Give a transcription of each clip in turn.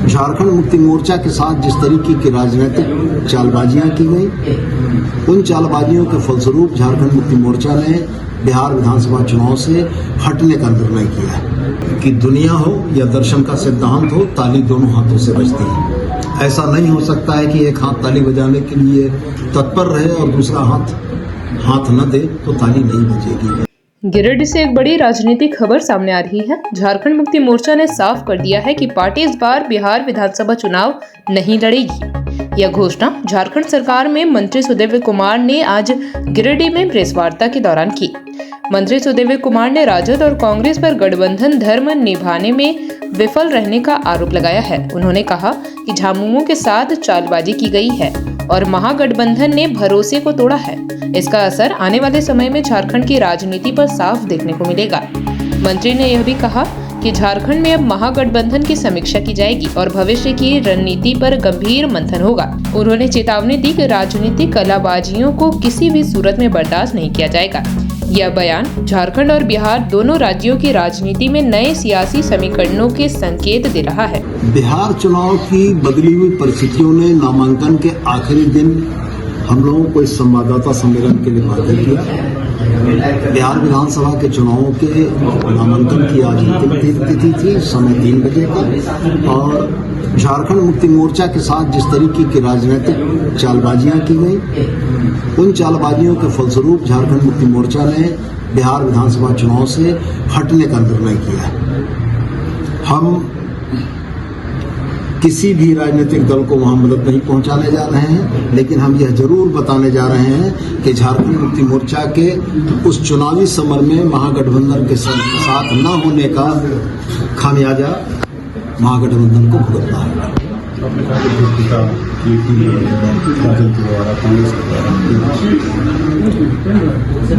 झारखंड मुक्ति मोर्चा के साथ जिस तरीके की राजनीतिक चालबाजियां की गई, उन चालबाजियों के फलस्वरूप झारखंड मुक्ति मोर्चा ने बिहार विधानसभा चुनाव से हटने का निर्णय किया है कि दुनिया हो या दर्शन का सिद्धांत हो, ताली दोनों हाथों से बजती है। ऐसा नहीं हो सकता है कि एक हाथ ताली बजाने के लिए तत्पर रहे और दूसरा हाथ न दे तो ताली नहीं बजेगी। गिरिडीह से एक बड़ी राजनीतिक खबर सामने आ रही है। झारखंड मुक्ति मोर्चा ने साफ कर दिया है कि पार्टी इस बार बिहार विधानसभा चुनाव नहीं लड़ेगी। यह घोषणा झारखंड सरकार में मंत्री सुदेव कुमार ने आज गिरिडीह में प्रेस वार्ता के दौरान की। मंत्री सुदेव कुमार ने राजद और कांग्रेस पर गठबंधन धर्म निभाने में विफल रहने का आरोप लगाया है। उन्होंने कहा कि झामुमो के साथ चालबाजी की गई है और महागठबंधन ने भरोसे को तोड़ा है। इसका असर आने वाले समय में झारखंड की राजनीति पर साफ देखने को मिलेगा। मंत्री ने यह भी कहा कि झारखंड में अब महागठबंधन की समीक्षा की जाएगी और भविष्य की रणनीति पर गंभीर मंथन होगा। उन्होंने चेतावनी दी कि राजनीतिक कलाबाजियों को किसी भी सूरत में बर्दाश्त नहीं किया जाएगा। यह बयान झारखंड और बिहार दोनों राज्यों की राजनीति में नए सियासी समीकरणों के संकेत दे रहा है। बिहार चुनाव की बदली हुई परिस्थितियों ने नामांकन के आखिरी दिन हम लोगों को इस संवाददाता सम्मेलन के लिए बाध्य किया। बिहार विधानसभा के चुनावों के नामांकन की आज अंतिम तिथि थी, समय 3 बजे का, और झारखंड मुक्ति मोर्चा के साथ जिस तरीके की राजनीतिक चालबाजियां की गई, उन चालबाजियों के फलस्वरूप झारखंड मुक्ति मोर्चा ने बिहार विधानसभा चुनाव से हटने का निर्णय किया है। हम किसी भी राजनीतिक दल को वहां मदद नहीं पहुंचाने जा रहे हैं, लेकिन हम यह जरूर बताने जा रहे हैं कि झारखंड मुक्ति मोर्चा के उस चुनावी समर में महागठबंधन के साथ न होने का खामियाजा महागठबंधन को भुगतना होगा।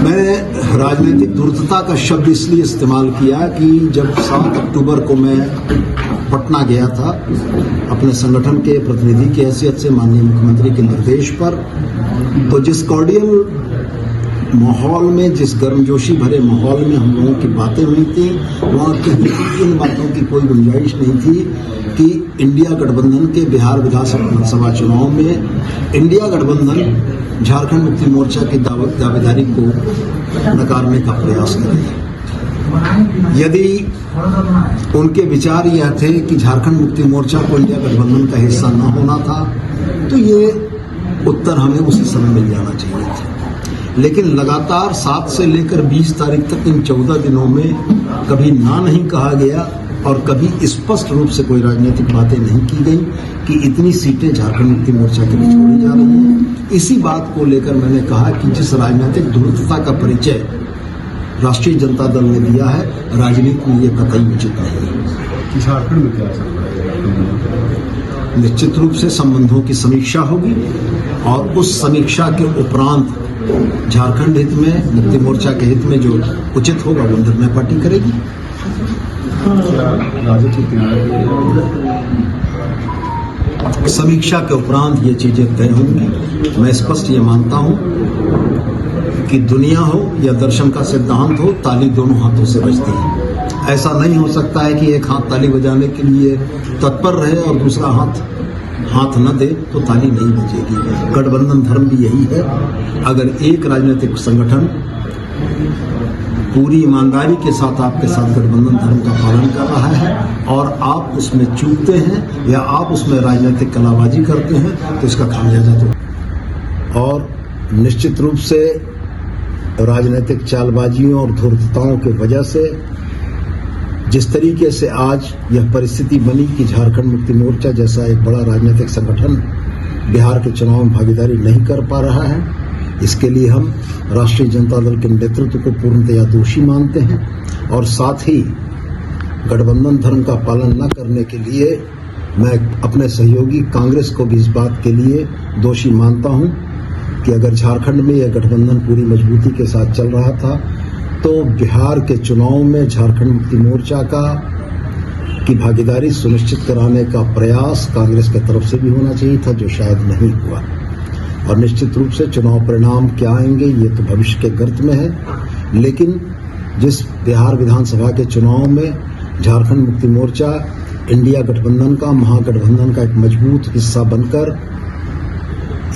मैंने राजनीतिक धूर्तता का शब्द इसलिए इस्तेमाल किया कि जब 7 अक्टूबर को मैं पटना गया था अपने संगठन के प्रतिनिधि की हैसियत से माननीय मुख्यमंत्री के निर्देश पर, तो जिस कॉर्डियल माहौल में, जिस गर्मजोशी भरे माहौल में हम लोगों की बातें हुई थी, वहाँ कहीं इन बातों की कोई गुंजाइश नहीं थी कि इंडिया गठबंधन के बिहार विधानसभा चुनाव में इंडिया गठबंधन झारखंड मुक्ति मोर्चा की दावेदारी को नकारने का प्रयास करे। यदि उनके विचार यह थे कि झारखंड मुक्ति मोर्चा को इंडिया गठबंधन का हिस्सा न होना था, तो ये उत्तर हमें उसी समय मिल जाना चाहिए था। लेकिन लगातार 7 से लेकर 20 तारीख तक इन 14 दिनों में कभी ना नहीं कहा गया और कभी स्पष्ट रूप से कोई राजनीतिक बातें नहीं की गई कि इतनी सीटें झारखंड मुक्ति मोर्चा के लिए छोड़ी जा रही हैं। इसी बात को लेकर मैंने कहा कि जिस राजनीतिक धूर्तता का परिचय राष्ट्रीय जनता दल ने दिया है, राजनीति में ये कतई उचित नहीं है। झारखंड में क्या चल रहा है? निश्चित रूप से संबंधों की समीक्षा होगी और उस समीक्षा के उपरांत झारखंड हित में, मुक्ति मोर्चा के हित में जो उचित होगा वो निर्णय पार्टी करेगी। समीक्षा के उपरांत ये चीजें तय होंगी। मैं स्पष्ट ये मानता हूं कि दुनिया हो या दर्शन का सिद्धांत हो, ताली दोनों हाथों से बजती है। ऐसा नहीं हो सकता है कि एक हाथ ताली बजाने के लिए तत्पर रहे और दूसरा हाथ न दे तो ताली नहीं बजेगी। गठबंधन धर्म भी यही है। अगर एक राजनीतिक संगठन पूरी ईमानदारी के साथ आपके साथ गठबंधन धर्म का पालन कर रहा है और आप उसमें चूकते हैं या आप उसमें राजनीतिक कलाबाजी करते हैं, तो इसका खामियाजा तो। और निश्चित रूप से राजनीतिक चालबाजियों और धूर्तताओं की वजह से जिस तरीके से आज यह परिस्थिति बनी कि झारखंड मुक्ति मोर्चा जैसा एक बड़ा राजनीतिक संगठन बिहार के चुनाव में भागीदारी नहीं कर पा रहा है, इसके लिए हम राष्ट्रीय जनता दल के नेतृत्व को पूर्णतया दोषी मानते हैं और साथ ही गठबंधन धर्म का पालन न करने के लिए मैं अपने सहयोगी कांग्रेस को भी इस बात के लिए दोषी मानता हूं कि अगर झारखंड में यह गठबंधन पूरी मजबूती के साथ चल रहा था तो बिहार के चुनाव में झारखंड मुक्ति मोर्चा की भागीदारी सुनिश्चित कराने का प्रयास कांग्रेस की तरफ से भी होना चाहिए था, जो शायद नहीं हुआ। और निश्चित रूप से चुनाव परिणाम क्या आएंगे ये तो भविष्य के गर्त में है, लेकिन जिस बिहार विधानसभा के चुनाव में झारखंड मुक्ति मोर्चा इंडिया गठबंधन का, महागठबंधन का एक मजबूत हिस्सा बनकर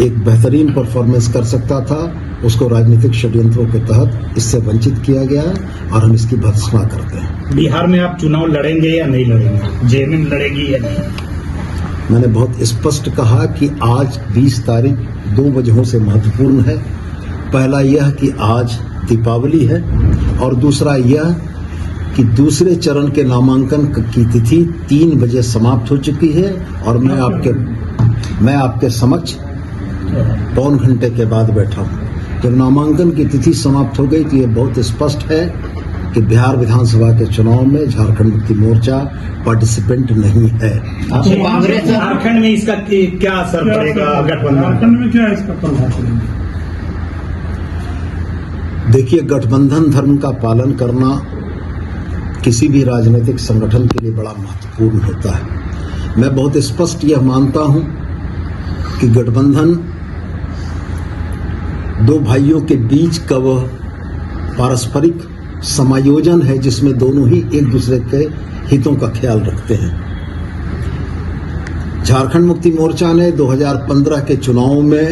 एक बेहतरीन परफॉर्मेंस कर सकता था, उसको राजनीतिक षड्यंत्रों के तहत इससे वंचित किया गया है और हम इसकी भर्त्सना करते हैं। बिहार में आप चुनाव लड़ेंगे या नहीं लड़ेंगे? जेएमएम लड़ेगी या नहीं? मैंने बहुत स्पष्ट कहा कि आज 20 तारीख 2 वजहों से महत्वपूर्ण है। पहला यह कि आज दीपावली है और दूसरा यह कि दूसरे चरण के नामांकन की तिथि 3 बजे समाप्त हो चुकी है और मैं आपके समक्ष पौन घंटे के बाद बैठा हूं। जब नामांकन की तिथि समाप्त हो गई तो ये बहुत स्पष्ट है कि बिहार विधानसभा के चुनाव में झारखंड मुक्ति मोर्चा पार्टिसिपेंट नहीं है। कांग्रेस झारखंड में इसका क्या असर पड़ेगा? गठबंधन में क्या इसका प्रभाव? देखिए, गठबंधन धर्म का पालन करना किसी भी राजनीतिक संगठन के लिए बड़ा महत्वपूर्ण होता है। मैं बहुत स्पष्ट यह मानता हूं कि गठबंधन दो भाइयों के बीच का वह पारस्परिक समायोजन है जिसमें दोनों ही एक दूसरे के हितों का ख्याल रखते हैं। झारखंड मुक्ति मोर्चा ने 2015 के चुनाव में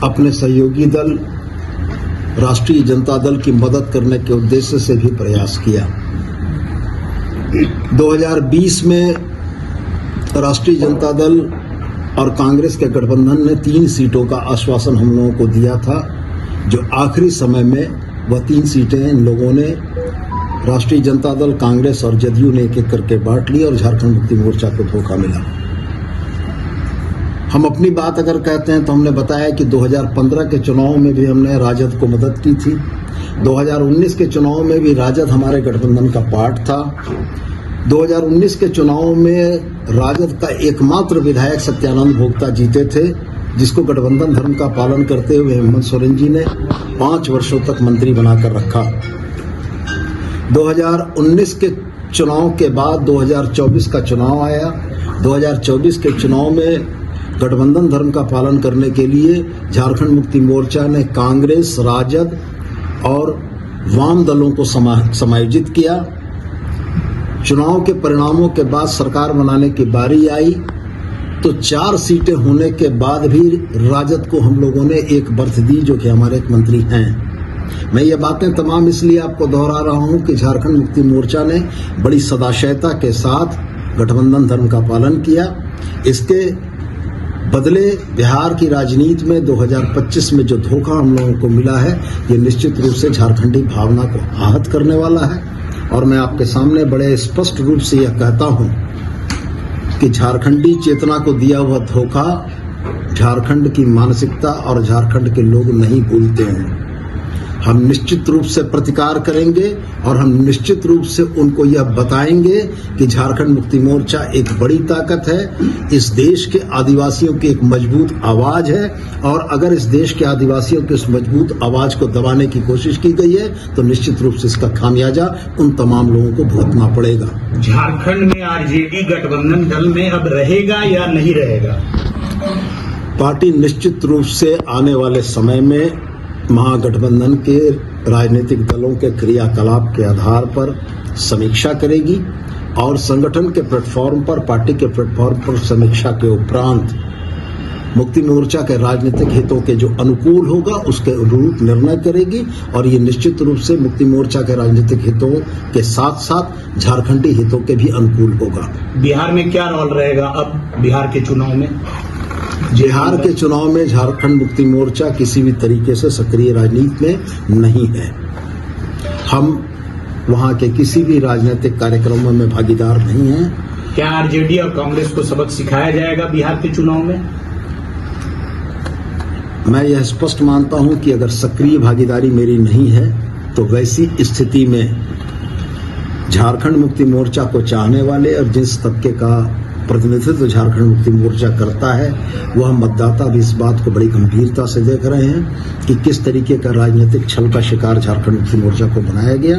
अपने सहयोगी दल राष्ट्रीय जनता दल की मदद करने के उद्देश्य से भी प्रयास किया। 2020 में राष्ट्रीय जनता दल और कांग्रेस के गठबंधन ने 3 सीटों का आश्वासन हम लोगों को दिया था, जो आखिरी समय में वह 3 सीटें इन लोगों ने राष्ट्रीय जनता दल, कांग्रेस और जदयू ने एक-एक करके बांट ली और झारखंड मुक्ति मोर्चा को धोखा मिला। हम अपनी बात अगर कहते हैं तो हमने बताया कि 2015 के चुनाव में भी हमने राजद को मदद की थी। 2019 के चुनाव में भी राजद हमारे गठबंधन का पार्ट था। 2019 के चुनाव में राजद का एकमात्र विधायक सत्यानंद भोक्ता जीते थे, जिसको गठबंधन धर्म का पालन करते हुए हेमंत सोरेन जी ने 5 वर्षों तक मंत्री बनाकर रखा। 2019 के चुनाव के बाद 2024 का चुनाव आया। 2024 के चुनाव में गठबंधन धर्म का पालन करने के लिए झारखंड मुक्ति मोर्चा ने कांग्रेस, राजद और वाम दलों को समायोजित किया। चुनाव के परिणामों के बाद सरकार बनाने की बारी आई तो 4 सीटें होने के बाद भी राजद को हम लोगों ने एक बर्थ दी, जो कि हमारे एक मंत्री हैं। मैं ये बातें तमाम इसलिए आपको दोहरा रहा हूं कि झारखंड मुक्ति मोर्चा ने बड़ी सदाशयता के साथ गठबंधन धर्म का पालन किया। इसके बदले बिहार की राजनीति में 2025 में जो धोखा हम लोगों को मिला है, ये निश्चित रूप से झारखंडी भावना को आहत करने वाला है और मैं आपके सामने बड़े स्पष्ट रूप से यह कहता हूं कि झारखंडी चेतना को दिया हुआ धोखा झारखंड की मानसिकता और झारखंड के लोग नहीं भूलते हैं। हम निश्चित रूप से प्रतिकार करेंगे और हम निश्चित रूप से उनको यह बताएंगे कि झारखंड मुक्ति मोर्चा एक बड़ी ताकत है, इस देश के आदिवासियों की एक मजबूत आवाज है और अगर इस देश के आदिवासियों की उस मजबूत आवाज को दबाने की कोशिश की गई है तो निश्चित रूप से इसका खामियाजा उन तमाम लोगों को भुगतना पड़ेगा। झारखंड में आरजेडी गठबंधन दल में अब रहेगा या नहीं रहेगा? पार्टी निश्चित रूप से आने वाले समय में महागठबंधन के राजनीतिक दलों के क्रियाकलाप के आधार पर समीक्षा करेगी और संगठन के प्लेटफॉर्म पर, पार्टी के प्लेटफॉर्म पर समीक्षा के उपरांत मुक्ति मोर्चा के राजनीतिक हितों के जो अनुकूल होगा उसके अनुरूप निर्णय करेगी और ये निश्चित रूप से मुक्ति मोर्चा के राजनीतिक हितों के साथ साथ झारखंडी हितों के भी अनुकूल होगा। बिहार में क्या रोल रहेगा अब बिहार के चुनाव में? बिहार के चुनाव में झारखंड मुक्ति मोर्चा किसी भी तरीके से सक्रिय राजनीति में नहीं है। हम वहां के किसी भी राजनीतिक कार्यक्रमों में भागीदार नहीं हैं। क्या आरजेडी और कांग्रेस को सबक सिखाया जाएगा बिहार के चुनाव में? मैं यह स्पष्ट मानता हूं कि अगर सक्रिय भागीदारी मेरी नहीं है तो वैसी स्थिति में झारखंड मुक्ति मोर्चा को चाहने वाले और जिस तबके का प्रतिनिधित्व झारखंड मुक्ति मोर्चा करता है वह मतदाता भी इस बात को बड़ी गंभीरता से देख रहे हैं कि किस तरीके का राजनीतिक छल का शिकार झारखंड मुक्ति मोर्चा को बनाया गया।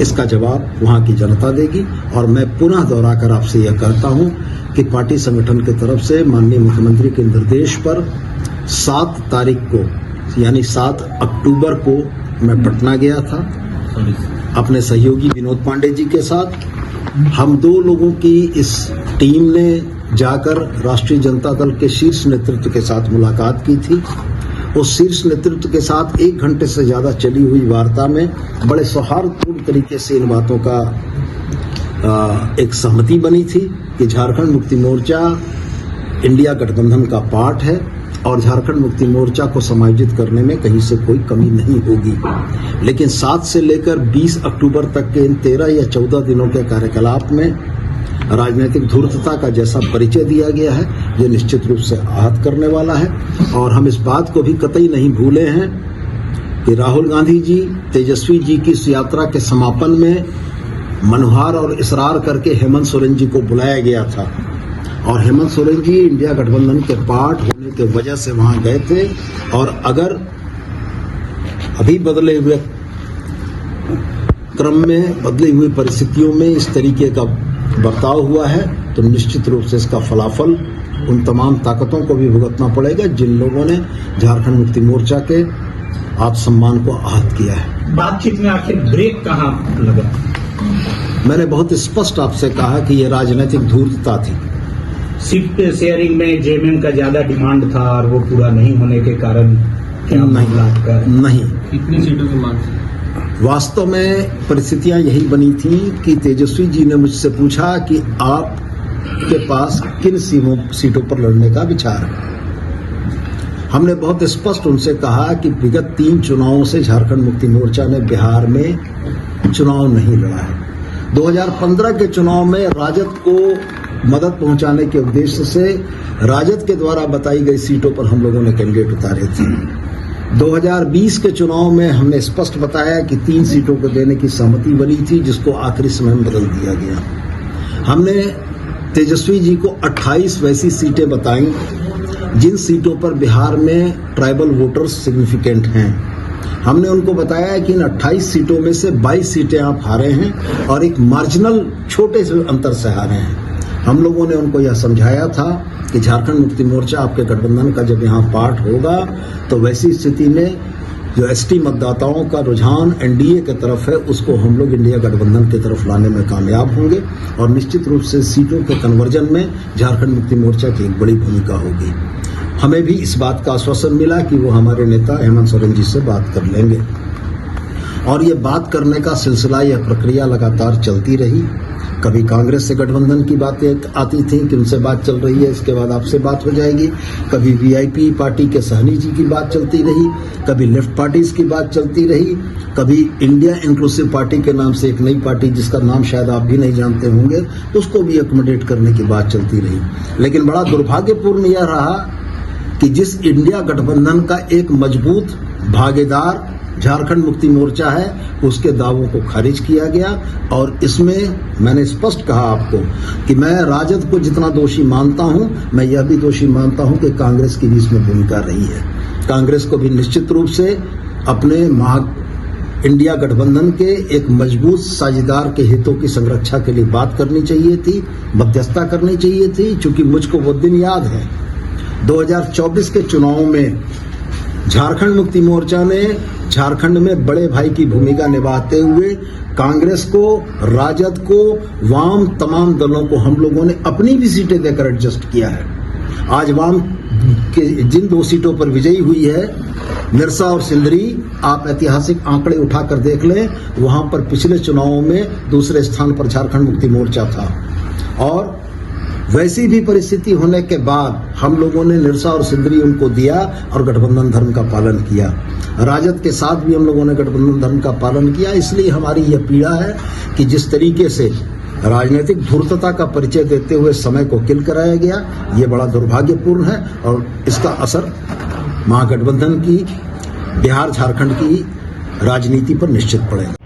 इसका जवाब वहां की जनता देगी और मैं पुनः दोहराकर आपसे यह कहता हूं कि पार्टी संगठन की तरफ से माननीय मुख्यमंत्री के निर्देश पर 7 तारीख को यानी 7 अक्टूबर को मैं पटना गया था। अपने सहयोगी विनोद पांडे जी के साथ हम 2 लोगों की इस टीम ने जाकर राष्ट्रीय जनता दल के शीर्ष नेतृत्व के साथ मुलाकात की थी। उस शीर्ष नेतृत्व के साथ 1 घंटे से ज्यादा चली हुई वार्ता में बड़े सौहार्दपूर्ण तरीके से इन बातों का एक सहमति बनी थी कि झारखंड मुक्ति मोर्चा इंडिया गठबंधन का पार्ट है और झारखंड मुक्ति मोर्चा को समायोजित करने में कहीं से कोई कमी नहीं होगी। लेकिन 7 से लेकर 20 अक्टूबर तक के इन 13 या 14 दिनों के कार्यकलाप में राजनीतिक धूर्तता का जैसा परिचय दिया गया है, ये निश्चित रूप से आहत करने वाला है। और हम इस बात को भी कतई नहीं भूले हैं कि राहुल गांधी जी, तेजस्वी जी की इस यात्रा के समापन में मनोहार और इसरार करके हेमंत सोरेन जी को बुलाया गया था और हेमंत सोरेन जी इंडिया गठबंधन के पार्ट होने के वजह से वहां गए थे। और अगर अभी बदले हुए क्रम में, बदली हुई परिस्थितियों में इस तरीके का बर्ताव हुआ है तो निश्चित रूप से इसका फलाफल उन तमाम ताकतों को भी भुगतना पड़ेगा जिन लोगों ने झारखंड मुक्ति मोर्चा के आत्मसम्मान को आहत किया है। बातचीत में आखिर ब्रेक कहाँ लगा? मैंने बहुत स्पष्ट आपसे कहा कि यह राजनीतिक धूर्तता थी। सीट शेयरिंग में जेएमएम का ज्यादा डिमांड था और वो पूरा नहीं होने के कारण क्या मामला आपका? नहीं, कितनी सीटों की मांग थी? वास्तव में परिस्थितियां यही बनी थी कि तेजस्वी जी ने मुझसे पूछा कि आपके पास किन सीटों पर लड़ने का विचार है। हमने बहुत स्पष्ट उनसे कहा कि विगत 3 चुनावों से झारखंड मुक्ति मोर्चा ने बिहार में चुनाव नहीं लड़ा है। 2015 के चुनाव में राजद को मदद पहुंचाने के उद्देश्य से राजद के द्वारा बताई गई सीटों पर हम लोगों ने कैंडिडेट उतारे थे। 2020 के चुनाव में हमने स्पष्ट बताया कि 3 सीटों को देने की सहमति बनी थी जिसको आखिरी समय में बदल दिया गया। हमने तेजस्वी जी को 28 वैसी सीटें बताई जिन सीटों पर बिहार में ट्राइबल वोटर्स सिग्निफिकेंट हैं। हमने उनको बताया कि इन 28 सीटों में से 22 सीटें आप हारे हैं और एक मार्जिनल छोटे से अंतर से हारे हैं। हम लोगों ने उनको यह समझाया था कि झारखंड मुक्ति मोर्चा आपके गठबंधन का जब यहाँ पार्ट होगा तो वैसी स्थिति में जो एसटी मतदाताओं का रुझान एनडीए की तरफ है उसको हम लोग इंडिया गठबंधन की तरफ लाने में कामयाब होंगे और निश्चित रूप से सीटों के कन्वर्जन में झारखंड मुक्ति मोर्चा की एक बड़ी भूमिका होगी। हमें भी इस बात का आश्वासन मिला कि वो हमारे नेता हेमंत सोरेन जी से बात कर लेंगे और ये बात करने का सिलसिला, यह प्रक्रिया लगातार चलती रही। कभी कांग्रेस से गठबंधन की बातें आती थी कि उनसे बात चल रही है, इसके बाद आपसे बात हो जाएगी। कभी वीआईपी पार्टी के सहनी जी की बात चलती रही, कभी लेफ्ट पार्टीज की बात चलती रही, कभी इंडिया इंक्लूसिव पार्टी के नाम से एक नई पार्टी जिसका नाम शायद आप भी नहीं जानते होंगे, उसको भी एकोमोडेट करने की बात चलती रही। लेकिन बड़ा दुर्भाग्यपूर्ण यह रहा कि जिस इंडिया गठबंधन का एक मजबूत भागीदार झारखंड मुक्ति मोर्चा है उसके दावों को खारिज किया गया। और इसमें मैंने स्पष्ट कहा आपको कि मैं राजद को जितना दोषी मानता हूं, मैं यह भी दोषी मानता हूं कि कांग्रेस की भी इसमें भूमिका रही है। कांग्रेस को भी निश्चित रूप से अपने इंडिया गठबंधन के एक मजबूत साझेदार के हितों की संरक्षा के लिए बात करनी चाहिए थी, मध्यस्थता करनी चाहिए थी। चूंकि मुझको वो दिन याद है 2024 के चुनाव में झारखंड मुक्ति मोर्चा ने झारखंड में बड़े भाई की भूमिका निभाते हुए कांग्रेस को, राजद को, वाम तमाम दलों को हम लोगों ने अपनी भी सीटें देकर एडजस्ट किया है। आज वाम के जिन 2 सीटों पर विजयी हुई है, निरसा और सिंदरी, आप ऐतिहासिक आंकड़े उठाकर देख लें, वहां पर पिछले चुनावों में दूसरे स्थान पर झारखंड मुक्ति मोर्चा था। और वैसी भी परिस्थिति होने के बाद हम लोगों ने निरसा और सिंदरी उनको दिया और गठबंधन धर्म का पालन किया। राजद के साथ भी हम लोगों ने गठबंधन धर्म का पालन किया। इसलिए हमारी यह पीड़ा है कि जिस तरीके से राजनीतिक धूर्तता का परिचय देते हुए समय को किल कराया गया, ये बड़ा दुर्भाग्यपूर्ण है और इसका असर महागठबंधन की, बिहार झारखंड की राजनीति पर निश्चित पड़ेगा।